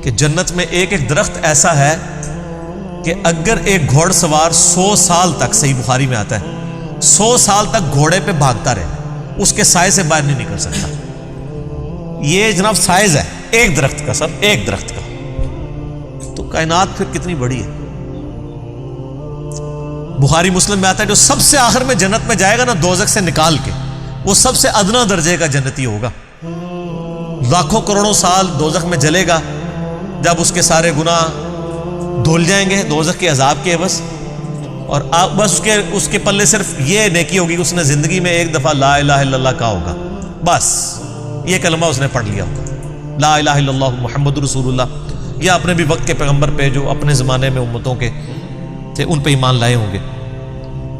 کہ جنت میں ایک ایک درخت ایسا ہے کہ اگر ایک گھوڑ سوار 100 سال تک، صحیح بخاری میں آتا ہے، 100 سال تک گھوڑے پہ بھاگتا رہے، اس کے سائے سے باہر نہیں نکل سکتا۔ یہ جناب سائز ہے ایک درخت کا، سر ایک درخت کا، تو کائنات پھر کتنی بڑی ہے۔ بخاری مسلم میں آتا ہے جو سب سے آخر میں جنت میں جائے گا نا دوزخ سے نکال کے، وہ سب سے ادنا درجے کا جنتی ہوگا، لاکھوں کروڑوں سال دوزخ میں جلے گا، جب اس کے سارے گناہ دھل جائیں گے دوزخ کے عذاب کے عوض، اور بس اس کے پلے صرف یہ نیکی ہوگی کہ اس نے زندگی میں ایک دفعہ لا الہ الا اللہ کہا ہوگا، بس یہ کلمہ اس نے پڑھ لیا ہوگا، لا الہ الا اللہ محمد رسول اللہ، یا اپنے بھی وقت کے پیغمبر پہ جو اپنے زمانے میں امتوں کے تھے ان پہ ایمان لائے ہوں گے۔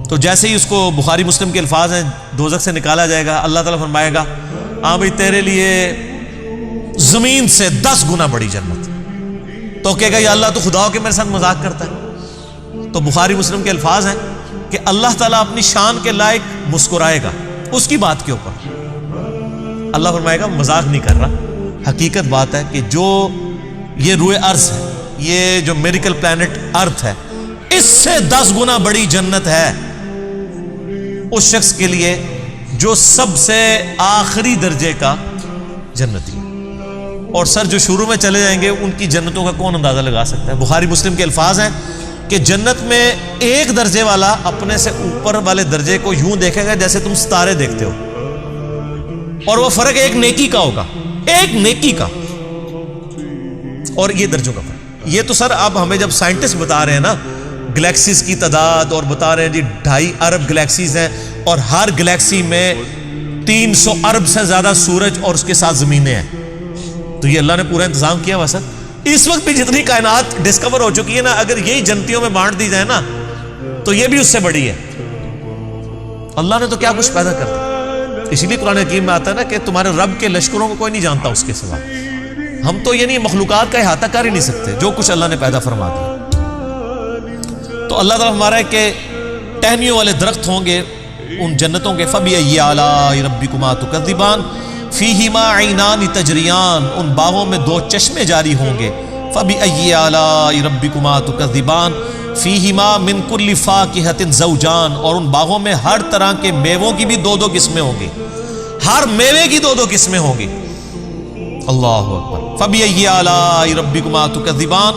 تو جیسے ہی اس کو بخاری مسلم کے الفاظ ہیں دوزخ سے نکالا جائے گا، اللہ تعالیٰ فرمائے گا ہاں بھائی تیرے لیے زمین سے 10 گنا بڑی جنت، تو کہے گا یا اللہ تو خدا ہو کے میرے ساتھ مذاق کرتا ہے۔ تو بخاری مسلم کے الفاظ ہیں کہ اللہ تعالیٰ اپنی شان کے لائق مسکرائے گا اس کی بات کے اوپر، اللہ فرمائے گا مذاق نہیں کر رہا، حقیقت بات ہے کہ جو یہ روئے ارض ہے، یہ جو میریکل پلانٹ ارتھ ہے، اس سے 10 گنا بڑی جنت ہے اس شخص کے لیے جو سب سے آخری درجے کا جنتی ہے۔ اور سر جو شروع میں چلے جائیں گے ان کی جنتوں کا کون اندازہ لگا سکتا ہے؟ بخاری مسلم کے الفاظ ہیں کہ جنت میں ایک درجے والا اپنے سے اوپر والے درجے کو یوں دیکھے گا جیسے تم ستارے دیکھتے ہو، اور وہ فرق ایک نیکی کا ہوگا، ایک نیکی کا، اور یہ درجوں کا فرق۔ یہ تو سر اب ہمیں جب سائنٹسٹ بتا رہے ہیں نا گلیکسیز کی تعداد، اور بتا رہے ہیں جی 2.5 ارب گلیکسیز ہیں، اور ہر گلیکسی میں 300 ارب سے زیادہ سورج اور اس کے ساتھ زمینیں ہیں، تو یہ اللہ نے پورا انتظام کیا ہوا سر۔ اس وقت بھی جتنی کائنات ڈسکور ہو چکی ہے نا، اگر یہی جنتیوں میں بانٹ دی جائے نا تو یہ بھی اس سے بڑی ہے۔ اللہ نے تو کیا کچھ پیدا کر دیا، اسی لیے قرآن حکیم میں آتا ہے نا کہ تمہارے رب کے لشکروں کو کوئی نہیں جانتا اس کے سوا۔ ہم تو یعنی مخلوقات کا احاطہ کر ہی نہیں سکتے جو کچھ اللہ نے پیدا فرما دیا۔ تو اللہ تعالیٰ ہمارا ہے کہ ٹہنیوں والے درخت ہوں گے ان جنتوں کے، فَبِأَيِّ آلَاءِ رَبِّكُمَا تُكَذِّبَانِ فِيهِمَا عَيْنَانِ تَجْرِيَانِ، ان باغوں میں 2 چشمے جاری ہوں گے، فَبِأَيِّ آلَاءِ رَبِّكُمَا تُكَذِّبَانِ فِيهِمَا مِن كُلِّ فَاكِهَةٍ زَوْجَانِ، اور ان باغوں میں ہر طرح کے میووں کی بھی 2 قسمیں ہوں گی، ہر میوے کی 2 قسمیں ہوں گی۔ اللہ اکبر۔ فَبِأَيِّ آلَاءِ رَبِّكُمَا تُكَذِّبَانِ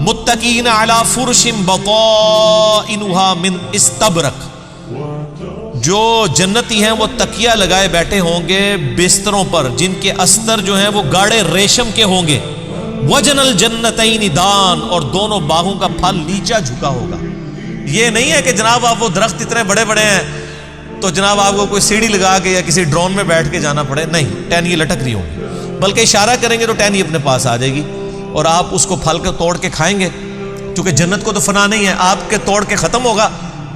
متقین علی فرش بطائنها من استبرق، جو جنتی ہیں وہ تکیہ لگائے بیٹھے ہوں گے بستروں پر جن کے استر جو ہیں وہ گاڑے ریشم کے ہوں گے، وجن الجنتین دان، اور دونوں باغوں کا پھل نیچا جھکا ہوگا۔ یہ نہیں ہے کہ جناب آپ وہ درخت اتنے بڑے بڑے ہیں تو جناب آپ کو کوئی سیڑھی لگا کے یا کسی ڈرون میں بیٹھ کے جانا پڑے، نہیں، ٹہنی لٹک رہی ہوں گی، بلکہ اشارہ کریں گے تو ٹہنی اپنے پاس آ جائے گی، اور آپ اس کو پھل کے توڑ کے کھائیں گے، کیونکہ جنت کو تو فنا نہیں ہے، آپ کے توڑ کے ختم ہوگا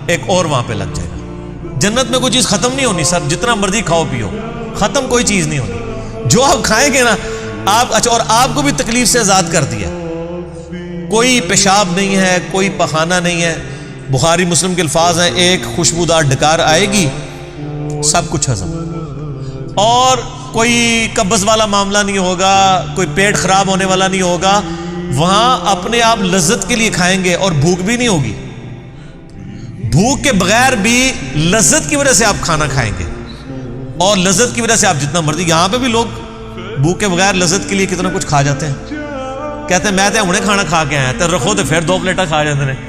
ایک اور وہاں پہ لگ جائے گا۔ جنت میں کوئی چیز ختم نہیں ہونی سر، جتنا مرضی کھاؤ پیو، ختم کوئی چیز نہیں ہونی، جو آپ کھائیں گے نا آپ، اچھا، اور آپ کو بھی تکلیف سے آزاد کر دیا، کوئی پیشاب نہیں ہے، کوئی پخانہ نہیں ہے۔ بخاری مسلم کے الفاظ ہیں ایک خوشبودار ڈکار آئے گی، سب کچھ ہضم، اور کوئی قبض والا معاملہ نہیں ہوگا، کوئی پیٹ خراب ہونے والا نہیں ہوگا، وہاں اپنے آپ لذت کے لیے کھائیں گے اور بھوک بھی نہیں ہوگی، بھوک کے بغیر بھی لذت کی وجہ سے آپ کھانا کھائیں گے، اور لذت کی وجہ سے آپ جتنا مرضی، یہاں پہ بھی لوگ بھوک کے بغیر لذت کے لیے کتنا کچھ کھا جاتے ہیں، کہتے ہیں میں تو ہنے کھانا کھا کے آیا تو رکھو تو پھر 2 پلیٹیں کھا جاتے ہیں،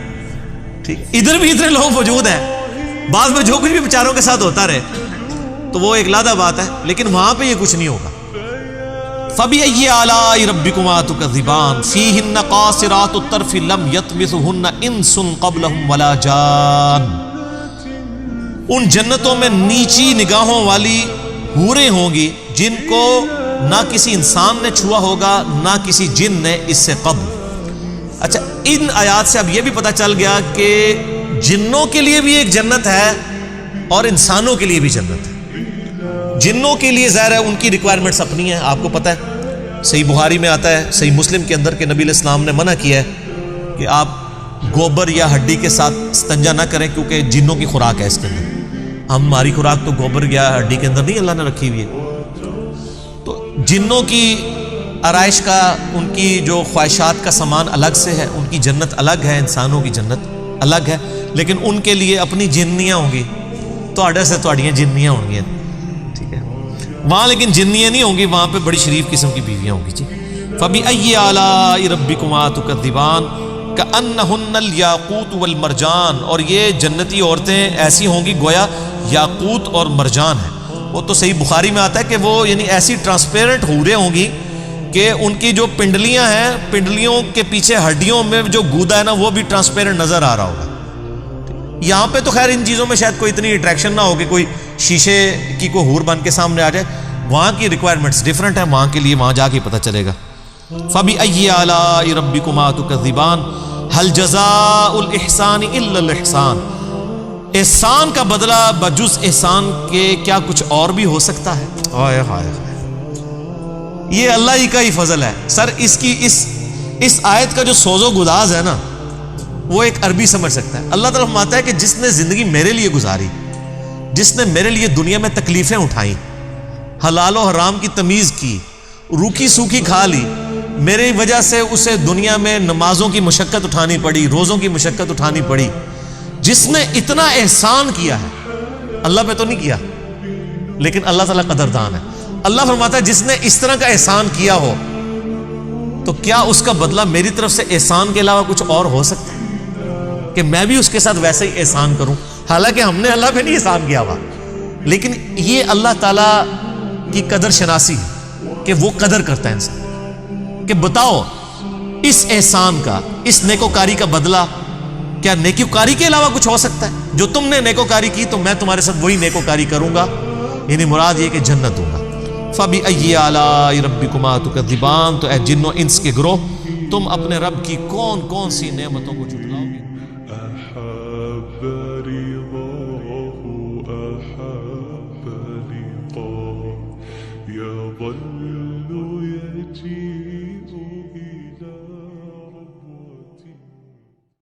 ٹھیک، ادھر بھی اتنے لوگ موجود ہیں، بعض میں جو کچھ بھی بیچاروں کے ساتھ ہوتا رہے تو وہ ایک لادہ بات ہے، لیکن وہاں پہ یہ کچھ نہیں ہوگا۔ فَبِأَيِّ آلَاءِ رَبِّكُمَا تُكَذِّبَانِ فِيهِنَّ قَاصِرَاتُ الطَّرْفِ لَمْ يَطْمِثُهُنَّ إِنسٌ قَبْلَهُمْ وَلَا جَانٌ، ان جنتوں میں نیچی نگاہوں والی حوریں ہوں گی جن کو نہ کسی انسان نے چھوا ہوگا نہ کسی جن نے اس سے قبل۔ اچھا، ان آیات سے اب یہ بھی پتہ چل گیا کہ جنوں کے لیے بھی ایک جنت ہے اور انسانوں کے لیے بھی جنت ہے۔ جنوں کے لیے ظاہر ہے ان کی ریکوائرمنٹس اپنی ہیں، آپ کو پتہ ہے، صحیح بخاری میں آتا ہے، صحیح مسلم کے اندر کہ نبی علیہ السلام نے منع کیا ہے کہ آپ گوبر یا ہڈی کے ساتھ استنجا نہ کریں، کیونکہ جنوں کی خوراک ہے اس کے اندر۔ ہماری خوراک تو گوبر یا ہڈی کے اندر نہیں اللہ نے رکھی ہوئی ہے، تو جنوں کی آرائش کا ان کی جو خواہشات کا سامان الگ سے ہے، ان کی جنت الگ ہے، انسانوں کی جنت الگ ہے، لیکن ان کے لیے اپنی جنیاں ہوں گی، تواڈے سے تواڈیاں جنیاں ہوں گی، ٹھیک ہے، وہاں لیکن جنیاں نہیں ہوں گی، وہاں پہ بڑی شریف قسم کی بیویاں ہوں گی جی۔ فَبِأَيِّ آلَاءِ رَبِّكُمَا تُكَذِّبَانِ كَأَنَّهُنَّ الْيَاقُوتُ وَالْمَرْجَانُ، اور یہ جنتی عورتیں ایسی ہوں گی گویا یاقوت اور مرجان ہیں۔ وہ تو صحیح بخاری میں آتا ہے کہ وہ یعنی ایسی ٹرانسپیرنٹ حوریں ہوں گی کہ ان کی جو پنڈلیاں ہیں، پنڈلیوں کے پیچھے ہڈیوں میں جو گودا ہے نا، وہ بھی ٹرانسپیرنٹ نظر آ رہا ہوگا۔ یہاں پہ تو خیر ان چیزوں میں شاید کوئی اتنی اٹریکشن نہ ہو کہ کوئی شیشے کی کوئی حور بن کے سامنے آ جائے، وہاں کی ریکوائرمنٹس ڈیفرنٹ ہیں، وہاں کے لیے وہاں جا کے پتہ چلے گا۔ فَبِأَيِّ آلَاءِ رَبِّكُمَا تُكَذِّبَانِ هَلْ جَزَاءُ الْإِحْسَانِ إِلَّا الْإِحْسَانُ، احسان کا بدلہ بجز احسان کے کیا کچھ اور بھی ہو سکتا ہے؟ ہائے ہائے ہائے، یہ اللہ ہی کا ہی فضل ہے۔ سر اس کی اس آیت کا جو سوز و گداز ہے نا، وہ ایک عربی سمجھ سکتا ہے۔ اللہ تعالیٰ فرماتا ہے کہ جس نے زندگی میرے لیے گزاری، جس نے میرے لیے دنیا میں تکلیفیں اٹھائیں، حلال و حرام کی تمیز کی، روکھی سوکھی کھا لی، میری وجہ سے اسے دنیا میں نمازوں کی مشقت اٹھانی پڑی، روزوں کی مشقت اٹھانی پڑی، جس نے اتنا احسان کیا ہے، اللہ پہ تو نہیں کیا لیکن اللہ تعالیٰ قدردان ہے۔ اللہ فرماتا ہے جس نے اس طرح کا احسان کیا ہو تو کیا اس کا بدلہ میری طرف سے احسان کے علاوہ کچھ اور ہو سکتا ہے کہ میں بھی اس کے ساتھ ویسے ہی احسان کروں؟ حالانکہ ہم نے اللہ پہ نہیں احسان کیا ہوا، لیکن یہ اللہ تعالیٰ کی قدر شناسی ہے کہ وہ قدر کرتا ہے انسان، کہ بتاؤ اس احسان کا، اس نیکوکاری کا بدلہ کیا نیکوکاری کے علاوہ کچھ ہو سکتا ہے؟ جو تم نے نیکوکاری کی تو میں تمہارے ساتھ وہی نیکوکاری کروں گا، یعنی مراد یہ کہ جنت دوں گا۔ فَبِأَيِّ آلَاءِ رَبِّكُمَا تُكَذِّبَانِ، تو اے جن و انس کے گروہ، تم اپنے رب کی کون کون سی نعمتوں کو جھٹلاؤ گے؟ أحب لقاء يظل